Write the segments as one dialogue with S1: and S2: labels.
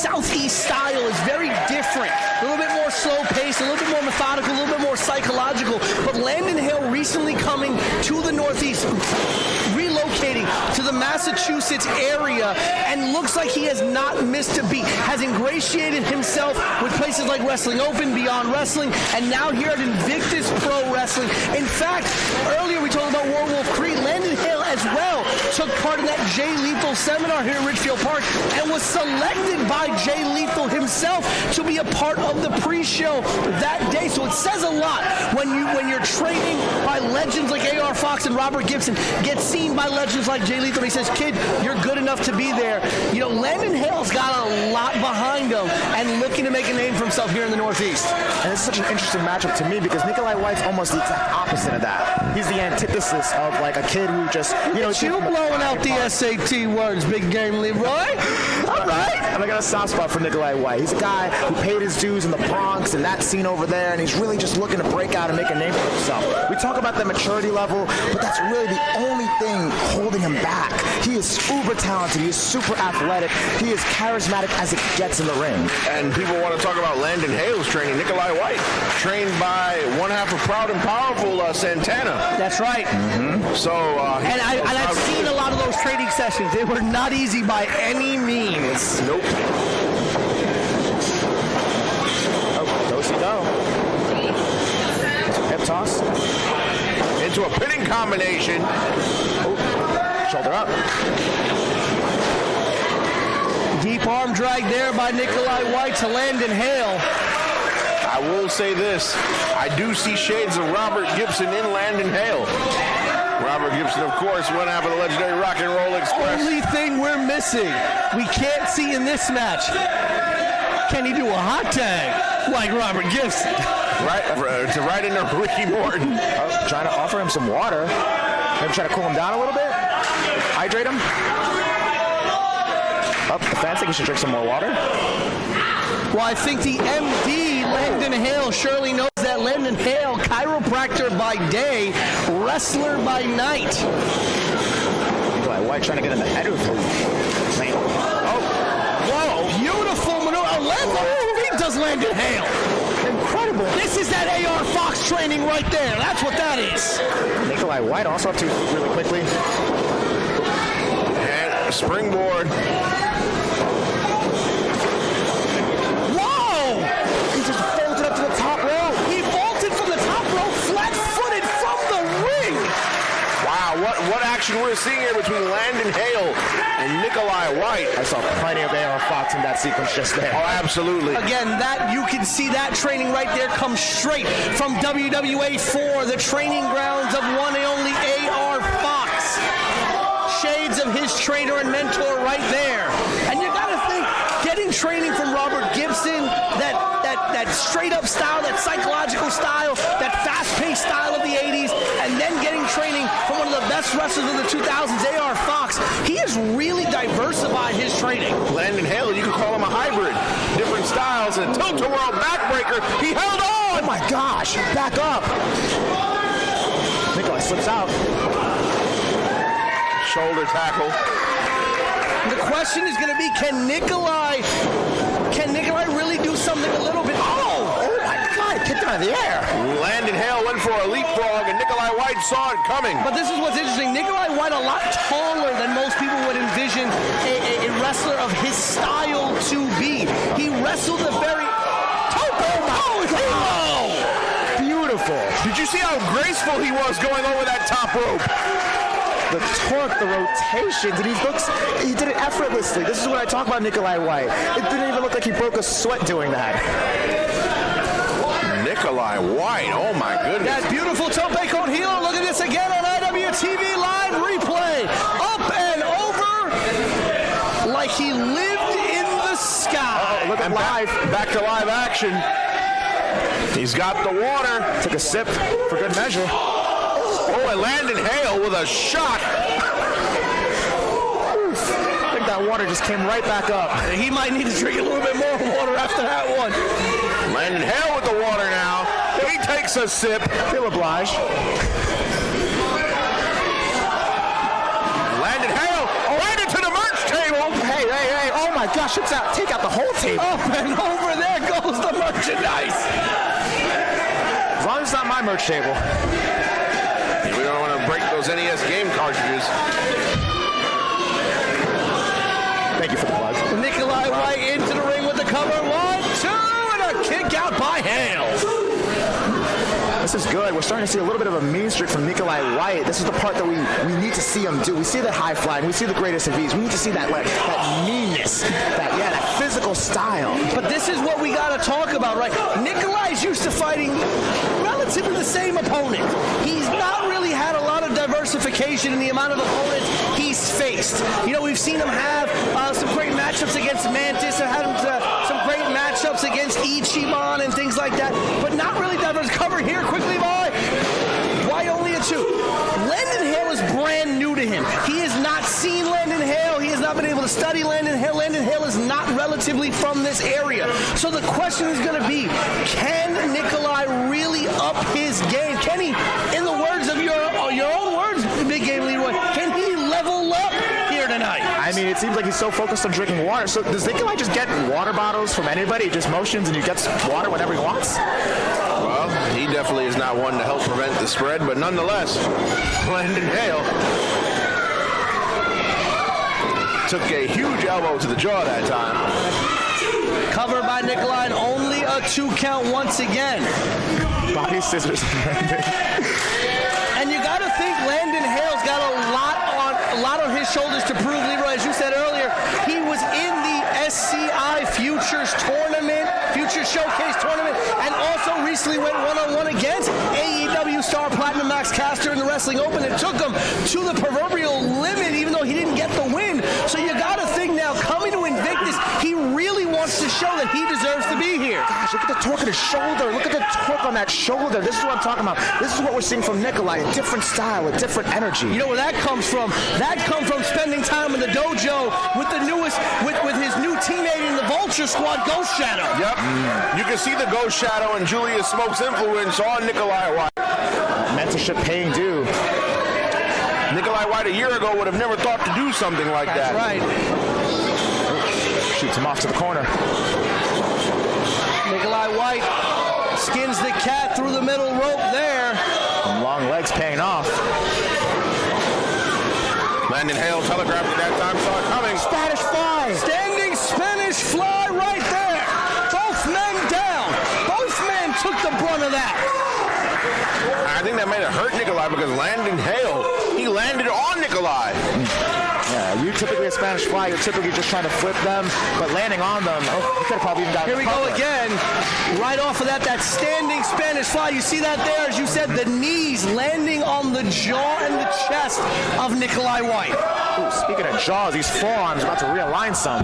S1: Southeast style is very different. A little bit more slow paced, a little bit more methodical, a little bit more psychological. But Landon Hale recently coming to the Northeast, relocating to the Massachusetts area, and looks like he has not missed a beat. Has ingratiated himself with places like Wrestling Open, Beyond Wrestling, and now here at Invictus Pro Wrestling. In fact, earlier we talked about Werewolf Creed. Landon Hale as well took part in that Jay Lethal seminar here at Ridgefield Park and was selected by Jay Lethal himself to be a part of the pre-show that day. So it says a lot when you're training by legends like A.R. Fox and Robert Gibson, get seen by legends like Jay Lethal. He says, kid, you're good enough to be there. You know, Landon Hale's got a lot behind him and looking to make a name for himself here in the Northeast.
S2: And it's such an interesting matchup to me because Nikolai White's almost the exact opposite of that. He's the antithesis of like a kid who just, you know,
S1: you blowing out the SAT words, big game Leroy. All right.
S2: And I got a soft spot for Nikolai White. He's a guy who paid his dues in the Bronx and that scene over there, and he's really just looking to break out and make a name for himself. We talk about the maturity level, but that's really the only thing holding him back. He is uber talented. He is super athletic. He is charismatic as it gets in the ring.
S3: And people want to talk about Landon Hale's training. Nikolai White, trained by one half of Proud and Powerful Santana.
S1: That's right.
S3: Mm-hmm. So,
S1: and I've seen a lot of those training sessions. They were not easy by any means.
S3: Nope.
S2: Oh, do-si-do. Hip toss.
S3: Into a pinning combination.
S2: Oh, shoulder up.
S1: Deep arm drag there by Nikolai White to Landon Hale.
S3: I will say this. I do see shades of Robert Gibson in Landon Hale. Robert Gibson, of course, one half of the legendary Rock and Roll Express.
S1: Only thing we're missing, we can't see in this match. Can he do a hot tag like Robert Gibson?
S3: Right into Ricky Morton.
S2: Trying to offer him some water. Maybe try to cool him down a little bit. Hydrate him. Up the fence. I think he should drink some more water.
S1: Well, I think the MD, Landon Hale, surely knows that. Landon Hale, chiropractor by day, wrestler by night.
S2: Nikolai White trying to get in the head of him.
S1: Oh, whoa, beautiful maneuver. He does Landon Hale.
S2: Incredible.
S1: This is that A.R. Fox training right there. That's what that is.
S2: Nikolai White also up to really quickly.
S3: And a springboard. What action we're seeing here between Landon Hale and Nikolai White.
S2: I saw plenty of A.R. Fox in that sequence just there.
S3: Oh, absolutely.
S1: Again, that you can see that training right there comes straight from WWA 4, the training grounds of one and only A.R. Fox. Shades of his trainer and mentor right there. And you gotta think, getting training from Robert Gibson, that straight-up style, that psychological style, that fast-paced style of the 80s, and then getting training from one of the best wrestlers of the 2000s, A.R. Fox. He has really diversified his training.
S3: Landon Hale, you could call him a hybrid. Different styles, and tilt-a-whirl backbreaker. He held on!
S2: Oh my gosh, back up. Nikolai slips out.
S3: Shoulder tackle.
S1: The question is going to be, can Nikolai really do something a little bit? Oh
S2: my God, kicked him out of the air.
S3: Landon Hale went for a leapfrog, and Nikolai White saw it coming.
S1: But this is what's interesting. Nikolai White a lot taller than most people would envision a wrestler of his style to be. He wrestled a very...
S2: Oh, beautiful.
S3: Did you see how graceful he was going over that top rope?
S2: The torque, the rotations, and he did it effortlessly. This is what I talk about Nikolai White. It didn't even look like he broke a sweat doing that.
S3: Nikolai White, oh my goodness.
S1: That beautiful tope con heel. Look at this again on IWTV live replay. Up and over like he lived in the sky.
S2: Look at live.
S3: Back to live action. He's got the water.
S2: Took a sip for good measure.
S3: Oh, and Landon Hale with a shot.
S2: I think that water just came right back up.
S1: He might need to drink a little bit more water after that one.
S3: Landon Hale with the water now. He takes a sip.
S2: Feel obliged.
S3: Landon Hale right into the merch table.
S2: Hey, oh my my gosh, take out the whole table.
S1: Up and over, there goes the merchandise.
S2: As long as it's not my merch table.
S3: We don't want to break those NES game cartridges.
S2: Thank you for the plug.
S1: Nicholi White into the ring with the cover. 1, 2, and a kick out by Hale.
S2: This is good. We're starting to see a little bit of a mean streak from Nicholi White. This is the part that we need to see him do. We see the high flying. We see the greatest of ease. We need to see that meanness, that physical style.
S1: But this is what we got to talk about, right? Nicholi's used to fighting relatively the same opponent. He's not really had a lot of diversification in the amount of opponents he's faced. You know, we've seen him have some great matchups against Mantis, and had some great matchups against Ichiban and things like that, but not really diverse. Cover here quickly, boy. Why only a 2? Landon Hale is brand new to him. He has not seen Landon Hale. He has not been able to study Landon Hale. Landon Hale is not relatively from this area. So the question is going to be, can Nicholi really up his game? Can he, in the words of your own words, Big Game Leroy, can he level up here tonight?
S2: I mean, it seems like he's so focused on drinking water. So does Nicholi just get water bottles from anybody? He just motions and he gets water whenever he wants?
S3: Well, he definitely is not one to help prevent the spread, but nonetheless, Landon Hale took a huge elbow to the jaw that time.
S1: Covered by Nicholi, and only a 2 count once again.
S2: Body scissors.
S1: And you got to think Landon Hale's got a lot on his shoulders to prove, Leroy. As you said earlier, he was in the SCI Futures Showcase Tournament, and also recently went one-on-one against AEW star Platinum Max Caster in the Wrestling Open. It took him to the proverbial limit, even though he didn't get the win. So you got to think now, coming to Invictus, he really wants to show that he deserves to be here.
S2: Gosh, look at the torque on his shoulder. Look at the torque on that shoulder. This is what I'm talking about. This is what we're seeing from Nicholi, a different style, a different energy.
S1: You know where that comes from? That comes from spending time in the dojo with the newest, with his new teammate in the Vulture Squad, Ghost Shadow.
S3: Yep. You can see the Ghost Shadow and Julius Smoke's influence on Nicholi White.
S2: Mentorship paying due.
S3: Nicholi White a year ago would have never thought to do something like that.
S1: That's right.
S2: Shoots him off to the corner.
S1: Nicholi White skins the cat through the middle rope there.
S2: And long legs paying off.
S3: Landon Hale telegraphed at that time, saw it coming.
S2: Spanish fly.
S1: Standing Spanish fly right there. Both men down. Both men took the brunt of that.
S3: I think that might have hurt Nicholi because Landon Hale, he landed on Nicholi.
S2: Yeah, you typically a Spanish fly, you're typically just trying to flip them, but landing on them, you could have probably even got
S1: Here we go again. Right off of that standing Spanish fly. You see that there, as you said, the knees landing on the jaw and the chest of Nicholi White.
S2: Ooh, speaking of jaws, these forearms are about to realign some.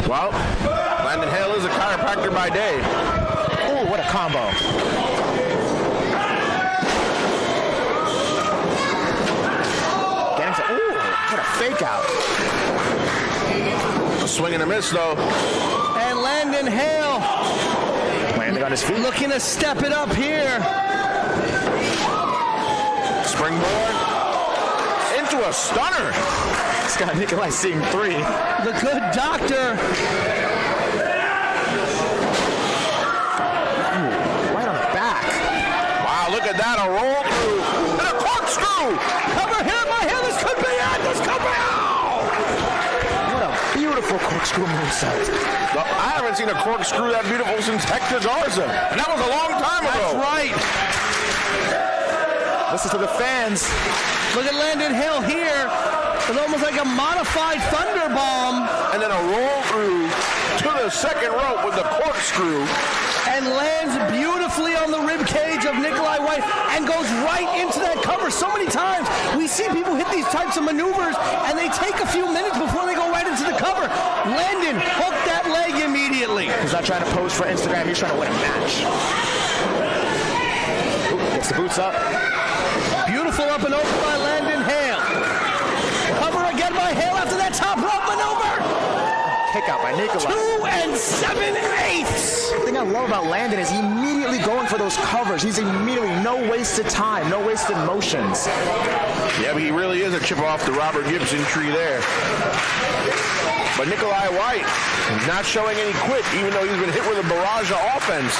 S3: Well, Landon Hale is a chiropractor by day.
S2: Ooh, what a combo. Ooh, what a fake out.
S3: A swing and a miss, though.
S1: And Landon Hale
S2: Landing on his feet.
S1: looking to step it up here.
S3: Springboard into a stunner.
S2: This guy Nicholi seeing 3.
S1: The good doctor.
S2: Ooh, right on the back.
S3: Wow, look at that, a roll through and a corkscrew.
S1: Cover here by Hale. This could be it. This could be it.
S2: What a beautiful corkscrew moonsault.
S3: I haven't seen a corkscrew that beautiful since Hector Garza, and that was a long time ago.
S1: That's right.
S2: Listen to the fans.
S1: Look at Landon Hale here. It's almost like a modified Thunder Bomb.
S3: And then a roll through to the second rope with the corkscrew.
S1: And lands beautifully on the rib cage of Nicholi White and goes right into that cover. So many times we see people hit these types of maneuvers and they take a few minutes before they go right into the cover. Landon hooked that leg immediately.
S2: He's not trying to pose for Instagram. He's trying to win a match. Ooh, gets the boots up.
S1: Beautiful up and over by Landon Hale. Cover again by Hale after that top rope maneuver.
S2: Kick out by by Nicholi.
S1: 2 7/8.
S2: The thing I love about Landon is immediately going for those covers. He's immediately, no wasted time, no wasted motions.
S3: Yeah, but he really is a chip off the Robert Gibson tree there. But Nicholi White is not showing any quit, even though he's been hit with a barrage of offense.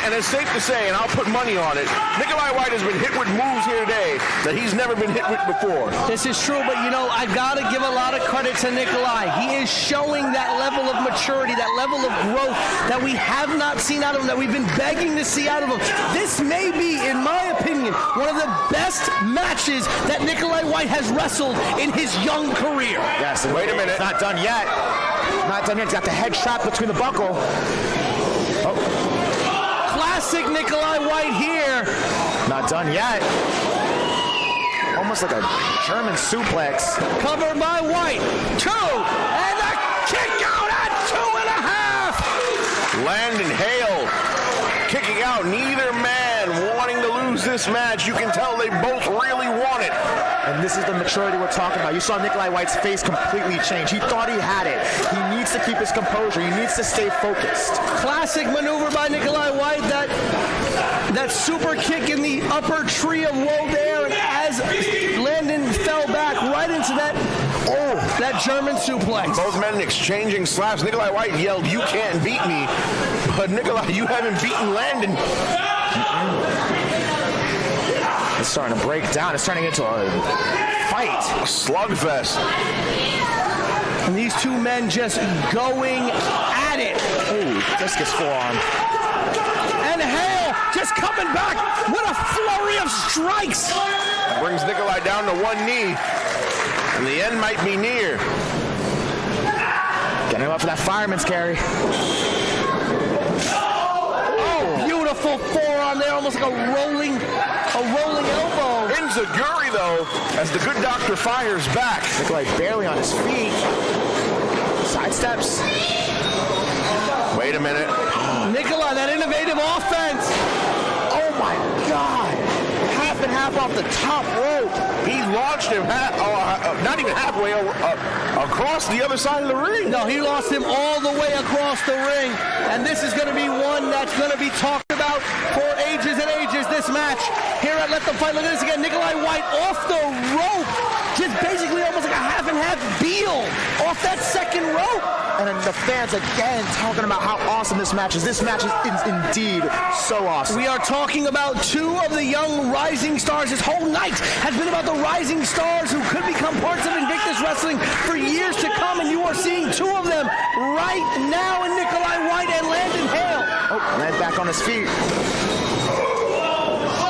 S3: And it's safe to say, and I'll put money on it, Nicholi White has been hit with moves here today that he's never been hit with before.
S1: This is true, but you know, I've got to give a lot of credit to Nicholi. He is showing that level of maturity, that level of growth that we have not seen out of him, that we've been begging to see out of him. This may be, in my opinion, one of the best matches that Nicholi White has wrestled in his young career.
S2: Yes, and
S3: wait a minute.
S2: It's not done yet. Not done yet. He's got the head trap between the buckle. Oh.
S1: Classic Nicholi White here.
S2: Not done yet. Almost like a German suplex.
S1: Covered by White. 2. And a kick out at 2.5.
S3: Landon Hale kicking out. Neither man wanting to lose this match. You can tell they both really want it.
S2: And this is the maturity we're talking about. You saw Nicholi White's face completely change. He thought he had it. He needs to keep his composure. He needs to stay focused.
S1: Classic maneuver by Nicholi White. That super kick in the upper tree of woe there. And as Landon fell back right into that German suplex.
S3: Both men exchanging slaps. Nicholi White yelled, "You can't beat me." But Nicholi, you haven't beaten Landon.
S2: It's starting to break down. It's turning into a fight.
S3: A slugfest.
S1: And these two men just going at it.
S2: Ooh, discus forearm.
S1: And Hale just coming back with a flurry of strikes.
S3: Brings Nicholi down to one knee. And the end might be near.
S2: Getting him up for that fireman's carry.
S1: Oh, beautiful forearm there, almost like a rolling elbow.
S3: Enziguri, though, as the good doctor fires back.
S2: Nicholi barely on his feet. Sidesteps.
S3: Wait a minute.
S1: Nicholi, that innovative offense.
S2: Oh my God. Half and half off the top rope.
S3: He launched him not even halfway across the other side of the ring.
S1: No, he lost him all the way across the ring. And this is going to be one that's going to be talked about for ages and ages, this match. Here at Let Them Fight. Look at this again. Nicholi White off the rope. Just basically almost like a half and half Beal off that second rope.
S2: And then the fans again talking about how awesome this match is. This match is indeed so awesome.
S1: We are talking about two of the young rising stars. This whole night has been about the rising stars who could become parts of Invictus Wrestling for years to come. And you are seeing two of them right now in Nicholi White and Landon Hale.
S2: Oh, land back on his feet.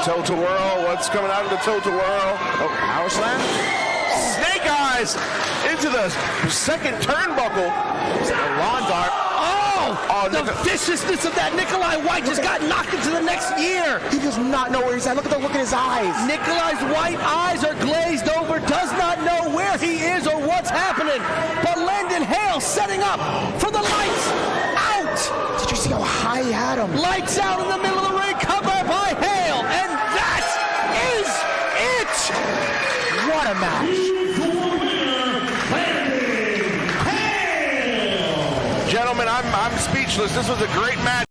S3: Toe to whirl. What's coming out of the toe to whirl?
S2: Oh, power slam.
S3: Snake eyes into the second turnbuckle.
S2: A lawn dart.
S1: Oh, the viciousness of that. Nicholi White just got knocked into the next year.
S2: He does not know where he's at. Look at the look in his eyes.
S1: Nicholi's white eyes are glazed over, does not know where he is or what's happening. But Landon Hale setting up for the lights out.
S2: Did you see how high he had him?
S1: Lights out in the middle of the ring, covered by Hale. And that is it.
S2: What a match.
S3: Gentlemen, I'm speechless. This was a great match.